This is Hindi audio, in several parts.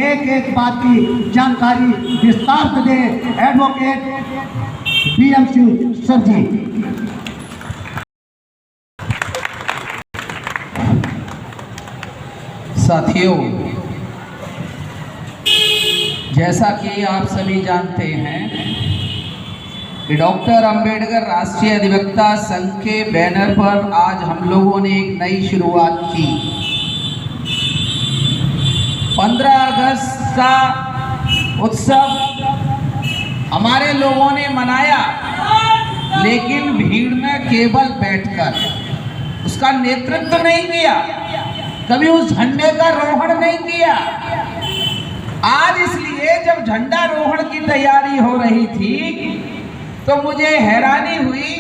एक एक बात की जानकारी विस्तार से दें। एडवोकेट BM सिंह सर जी। साथियों, जैसा कि आप सभी जानते हैं कि डॉक्टर अंबेडकर राष्ट्रीय अधिवक्ता संघ के बैनर पर आज हम लोगों ने एक नई शुरुआत की। 15 अगस्त का उत्सव हमारे लोगों ने मनाया, लेकिन भीड़ में केवल बैठकर, उसका नेतृत्व नहीं किया, कभी उस झंडे का रोहण नहीं किया। आज इसलिए जब झंडा रोहण की तैयारी हो रही थी तो मुझे हैरानी हुई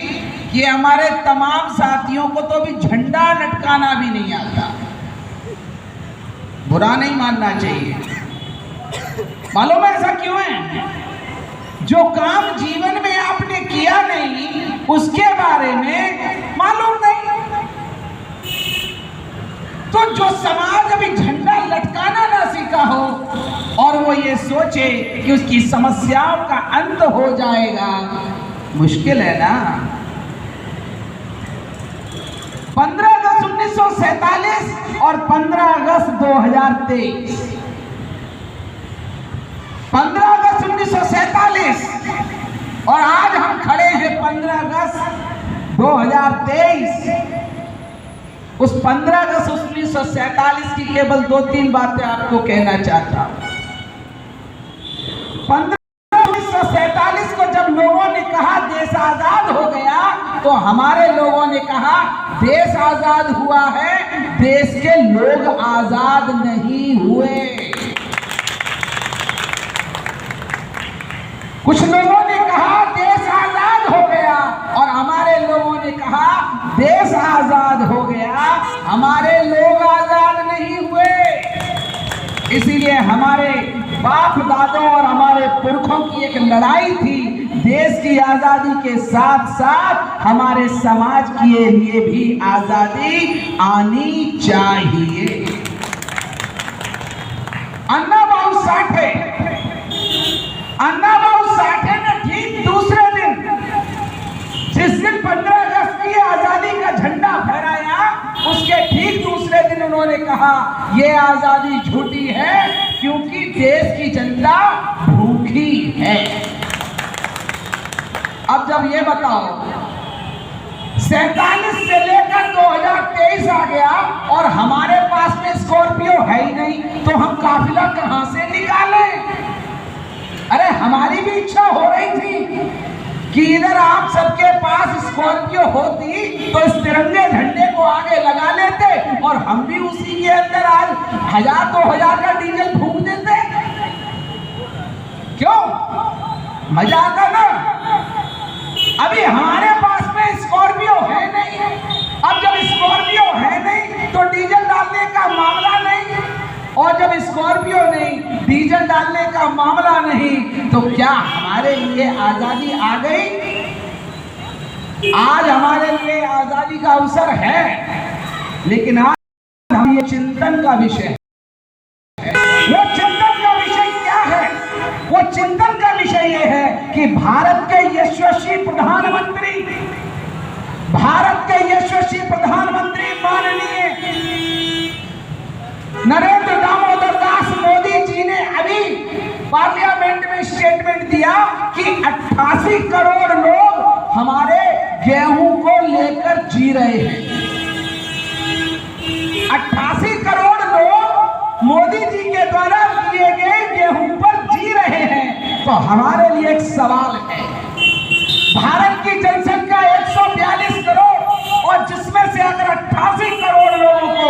कि हमारे तमाम साथियों को तो भी झंडा लटकाना भी नहीं आता। बुरा नहीं मानना चाहिए। मालूम है ऐसा क्यों है? जो काम जीवन में आपने किया नहीं उसके बारे में मालूम नहीं। तो जो समाज अभी झंडा लटकाना ना सीखा हो और वो ये सोचे कि उसकी समस्याओं का अंत हो जाएगा, मुश्किल है ना। 15 अगस्त 1947 और 15 अगस्त 2023। 15 अगस्त 1947 और आज हम खड़े हैं 15 अगस्त 2023। उस 15 अगस्त 1947 की केवल 2-3 बातें आपको कहना चाहता हूं। 15 अगस्त 1947 को जब लोगों ने कहा देश आजाद हो गया, तो हमारे लोगों ने कहा देश आजाद हुआ है, देश के लोग आजाद नहीं हुए। कुछ लोगों ने कहा देश आजाद हो गया और हमारे लोगों ने कहा देश आजाद हो गया, हमारे लोग आजाद नहीं हुए। इसीलिए हमारे बाप दादों और हमारे पुरखों की एक लड़ाई थी। देश की आजादी के साथ साथ हमारे समाज के लिए भी आजादी आनी चाहिए। अन्ना बाबू साठे ने ठीक दूसरे दिन, जिस दिन 15 अगस्त की आजादी का झंडा फहराया, उसके ठीक दूसरे दिन उन्होंने कहा ये आजादी झूठी है क्योंकि देश की जनता भूखी है। अब जब ये बताओ 47 से लेकर 2023 आ गया और हमारे पास में स्कॉर्पियो है ही नहीं, तो हम काफिला कहां से निकालें? अरे हमारी भी इच्छा हो रही थी कि इधर आप सबके पास स्कॉर्पियो होती तो इस तिरंगे झंडे को आगे लगा लेते और हम भी उसी के अंदर आज 1000-2000 का डीजल फूंक देते। क्यों? मजा आता ना। अभी हमारे पास में स्कॉर्पियो है नहीं। अब जब स्कॉर्पियो है नहीं तो डीजल डालने का मामला नहीं, और जब स्कॉर्पियो नहीं, डीजल डालने का मामला नहीं, तो क्या हमारे लिए आजादी आ गई? आज हमारे लिए आजादी का अवसर है, लेकिन आज हम ये चिंतन का विषय है। वो चिंतन का विषय क्या है? वो चिंतन का विषय ये है कि भारत के यशस्वी प्रधानमंत्री माननीय नरेंद्र दामोदर दास मोदी जी ने अभी पार्लियामेंट में स्टेटमेंट दिया कि 88 करोड़ लोग हमारे गेहूं को लेकर जी रहे हैं। 88 करोड़ लोग मोदी जी के द्वारा दिए गए गेहूं पर जी रहे हैं। तो हमारे लिए एक सवाल है, भारत की जनसंख्या 142 करोड़ और जिसमें से अगर 88 करोड़ लोगों को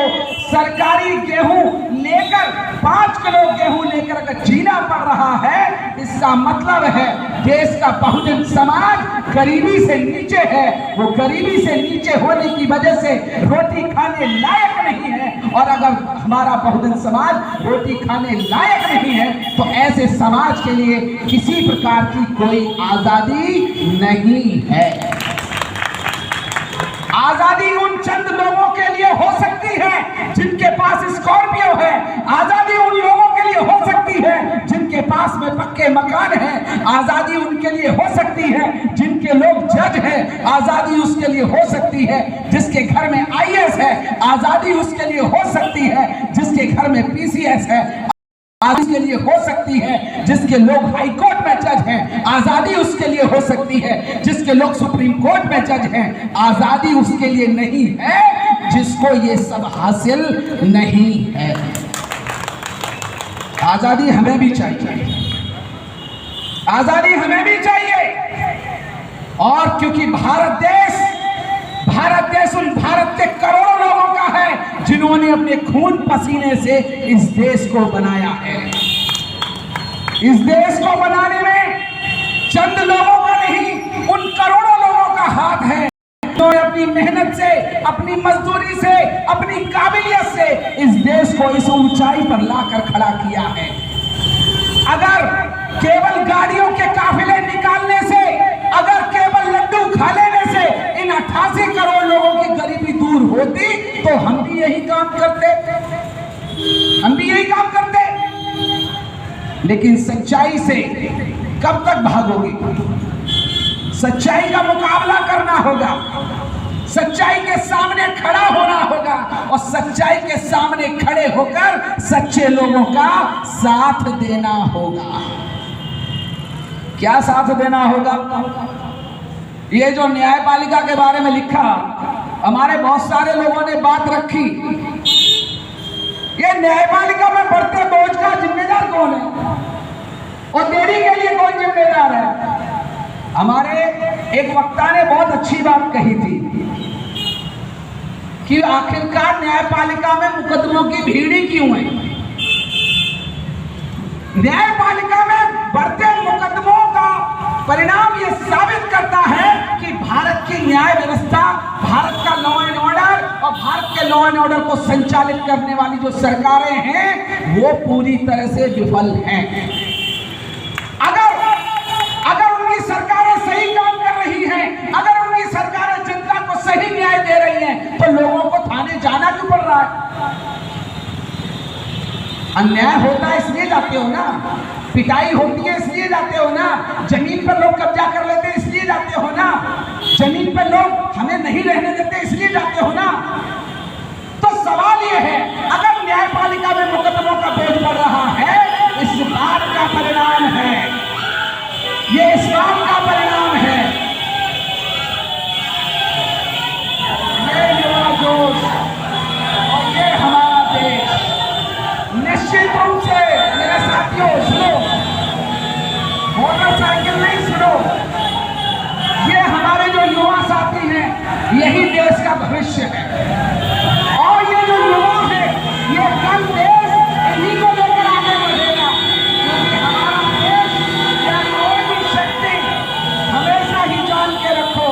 सरकारी गेहूं लेकर 5 किलो गेहूं लेकर अगर जीना पड़ रहा है, इसका मतलब है देश का बहुजन समाज गरीबी से नीचे है। वो गरीबी से नीचे होने की वजह से रोटी खाने लायक नहीं है, और अगर हमारा बहुजन समाज रोटी खाने लायक नहीं है तो ऐसे समाज के लिए किसी प्रकार की कोई आजादी नहीं है। आजादी उन चंद लोगों के लिए हो सकती है जिनके पास स्कॉर्पियो है। आजादी उन लोगों के लिए हो सकती आजादी उनके लिए हो सकती है जिनके लोग जज हैं, आजादी उसके लिए हो सकती है जिसके घर में आईएएस है, आजादी उसके लिए हो सकती है जिसके घर में पीसीएस है, आजादी के लिए हो सकती है जिसके लोग हाई कोर्ट में जज हैं, आजादी उसके लिए हो सकती है जिसके लोग सुप्रीम कोर्ट में जज हैं। आजादी उसके लिए नहीं है जिसको ये सब हासिल नहीं है। आजादी हमें भी चाहिए, आजादी हमें भी चाहिए। और क्योंकि भारत देश उन भारत के करोड़ों लोगों का है जिन्होंने अपने खून पसीने से इस देश को बनाया है। इस देश को बनाने में चंद लोगों का नहीं, उन करोड़ों लोगों का हाथ है तो अपनी मेहनत से, अपनी मजदूरी से, अपनी काबिलियत से इस देश को इस ऊंचाई पर लाकर खड़ा किया है। अगर केवल गाड़ियों के काफिले निकालने से, अगर केवल लड्डू खा लेने से इन 88 करोड़ लोगों की गरीबी दूर होती तो हम भी यही काम करते, हम भी यही काम करते। लेकिन सच्चाई से कब तक भागोगे? सच्चाई का मुकाबला करना होगा, सच्चाई के सामने खड़ा होना होगा और सच्चाई के सामने खड़े होकर सच्चे लोगों का साथ देना होगा। क्या साथ देना होगा? ये जो न्यायपालिका के बारे में लिखा, हमारे बहुत सारे लोगों ने बात रखी, ये न्यायपालिका में बढ़ते बोझ का जिम्मेदार कौन है और देरी के लिए कौन जिम्मेदार है? हमारे एक वक्ता ने बहुत अच्छी बात कही थी कि आखिरकार न्यायपालिका में मुकदमों की भीड़ ही क्यों है? न्यायपालिका में बढ़ते मुकदमों का परिणाम यह साबित करता है कि भारत की न्याय व्यवस्था, भारत का लॉ एंड ऑर्डर और भारत के लॉ एंड ऑर्डर को संचालित करने वाली जो सरकारें हैं वो पूरी तरह से विफल हैं। अगर उनकी सरकारें सही काम कर रही हैं, अगर उनकी सरकारें जनता को सही न्याय दे रही हैं तो लोगों को थाने जाना क्यों पड़ रहा है? अन्याय होता है इसलिए जाते हो ना, पिटाई होती है इसलिए जाते हो ना, जमीन पर लोग कब्जा कर लेते हैं इसलिए जाते हो ना, जमीन पर लोग हमें नहीं रहने देते इसलिए जाते हो ना। तो सवाल यह है, अगर न्यायपालिका में मुकदमों का बोझ बढ़ रहा है, इस बात का परिणाम है, ये इस बात का परिणाम है, ये युवा जोश और ये हमारा देश निश्चित रूप से, मेरे साथियों सुनो, मोटरसाइकिल नहीं सुनो, ये हमारे जो युवा साथी हैं यही देश का भविष्य है। और ये जो युवा है ये कल देश इन्हीं को लेकर आगे बढ़ेगा, क्योंकि हमारा देश या कोई भी शक्ति, हमेशा ही जान के रखो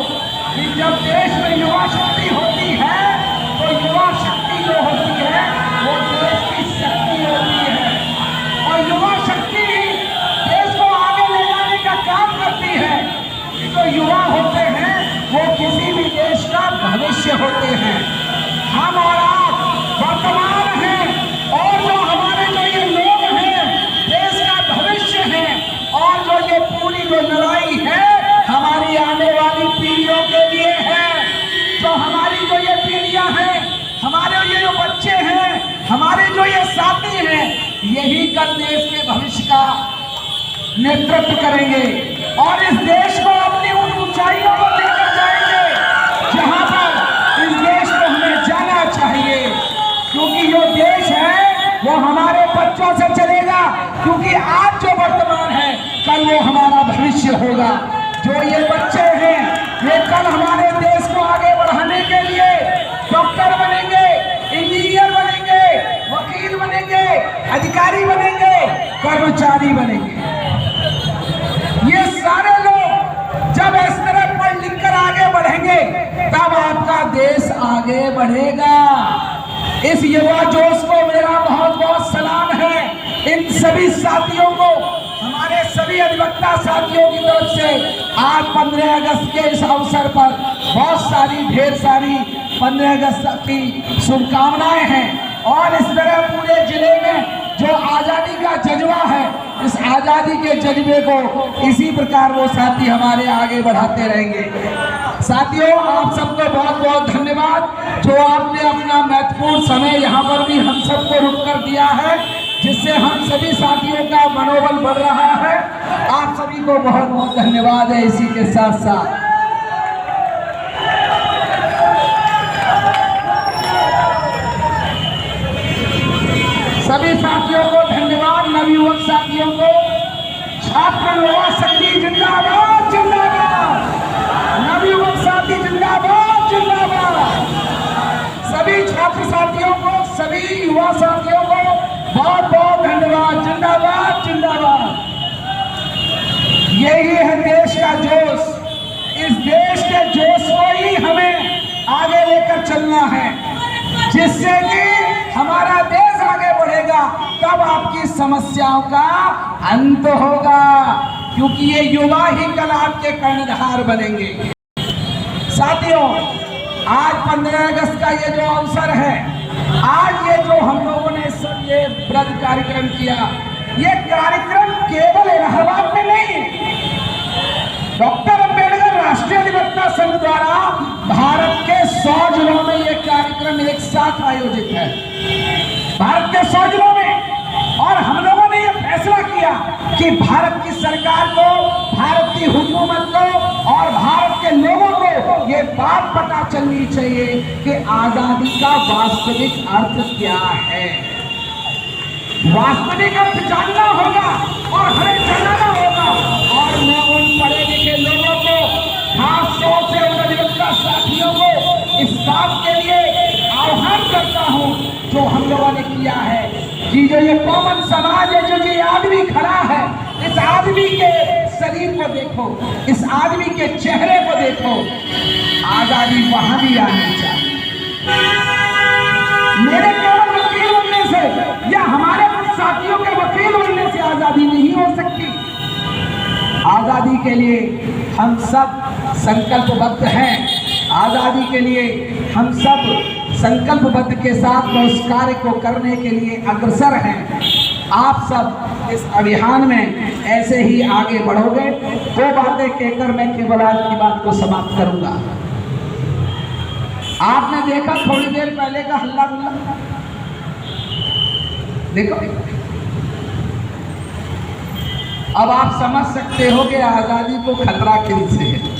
कि जब देश में युवा शक्ति होती है तो युवा शक्ति जो होती है वो देश की शक्ति होती है और युवा शक्ति देश को आगे ले जाने का काम करती है। जो युवा होते हैं वो किसी भी देश का भविष्य होते हैं। हम और आप वर्तमान हैं और जो हमारे जो ये लोग हैं देश का भविष्य हैं और जो ये पूरी जो लड़ाई है हमारी आने वाली पीढ़ियों के लिए है। जो हमारी जो ये पीढ़ियां हैं, हमारे ये जो बच्चे हैं, हमारे जो ये साथी हैं, यही कल देश के भविष्य का नेतृत्व करेंगे और इस देश को अपनी उन ऊंचाइयों पर लेकर जाएंगे जहां पर इस देश को हमें जाना चाहिए। क्योंकि जो देश है वो हमारे बच्चों से चलेगा, क्योंकि आज जो वर्तमान है कल वो हमारा भविष्य होगा। जो ये बच्चे हैं ये कल हमारे देश को आगे बढ़ाने के लिए डॉक्टर बनेंगे, इंजीनियर बनेंगे, वकील बनेंगे, अधिकारी बनेंगे, कर्मचारी बनेंगे। ये सारे लोग जब इस तरह पढ़ लिख कर आगे बढ़ेंगे तब आपका देश आगे बढ़ेगा। इस युवा जोश को मेरा बहुत बहुत सलाम है। इन सभी साथियों को, हमारे सभी अधिवक्ता साथियों की तरफ से आज 15 अगस्त के इस अवसर पर बहुत सारी ढेर सारी 15 अगस्त की शुभकामनाएं हैं। और इस तरह पूरे जिले में जो आजादी का जज्बा है इस आजादी के जज्बे को इसी प्रकार वो साथी हमारे आगे बढ़ाते रहेंगे। साथियों, आप सबको बहुत बहुत धन्यवाद जो आपने अपना महत्वपूर्ण समय यहाँ पर भी हम सबको रुक कर दिया है, जिससे हम सभी साथियों का मनोबल बढ़ रहा है। आप सभी को बहुत बहुत धन्यवाद है। इसी के साथ साथ सभी साथियों को धन्यवाद, नवयुवक साथियों को। छात्र युवा शक्ति जिंदाबाद जिंदाबाद, नवयुवक साथी जिंदाबाद जिंदाबाद। सभी छात्र साथियों को, सभी युवा साथियों को बहुत बहुत धन्यवाद, जिंदाबाद जिंदाबाद। यही है देश का जोश। इस देश के जोश को ही हमें आगे लेकर चलना है, जिससे कि हमारा देश आगे बढ़ेगा। तब आपकी समस्याओं का अंत होगा, क्योंकि ये युवा ही कल आपके कर्णधार बनेंगे। साथियों, आज 15 अगस्त का ये जो अवसर है, आज ये जो हम लोगों ने सब ये व्रत कार्यक्रम किया, ये कार्यक्रम केवल इलाहाबाद में नहीं, डॉक्टर अंबेडकर राष्ट्रीय अधिवक्ता संघ द्वारा भारत के 100 जिलों में ये कार्यक्रम एक साथ आयोजित है, भारत के 100 जिलों में। और हम लोगों ने ये फैसला किया कि भारत की सरकार को, भारत की हुकूमत को और भारत के लोगों को ये बात पता चलनी चाहिए कि आजादी का वास्तविक अर्थ क्या है। वास्तविक अर्थ जानना होगा और हमें जनाना होगा। और मैं उन पढ़े लिखे लोगों को, खास तौर से उन अधिवक्ता साथियों को इस बात के लिए आह्वान करता हूं जो हम लोगों ने किया है कि जो ये कॉमन समाज है, जो ये आदमी खड़ा है, इस आदमी के शरीर को देखो, इस आदमी के चेहरे को देखो। आजादी वहां भी आनी चाहिए। मेरे केवल वकील बनने से या हमारे कुछ साथियों के वकील बनने से आजादी नहीं हो सकती। आजादी के लिए हम सब संकल्पबद्ध हैं। आजादी के लिए हम सब संकल्पबद्ध के साथ उस कार्य को करने के लिए अग्रसर हैं। आप सब इस अभियान में ऐसे ही आगे बढ़ोगे। दो बातें कहकर मैं केवल आज की बात को समाप्त करूंगा। आपने देखा थोड़ी देर पहले का हल्ला गुल्ला, देखो, अब आप समझ सकते हो कि आजादी को खतरा किनसे है।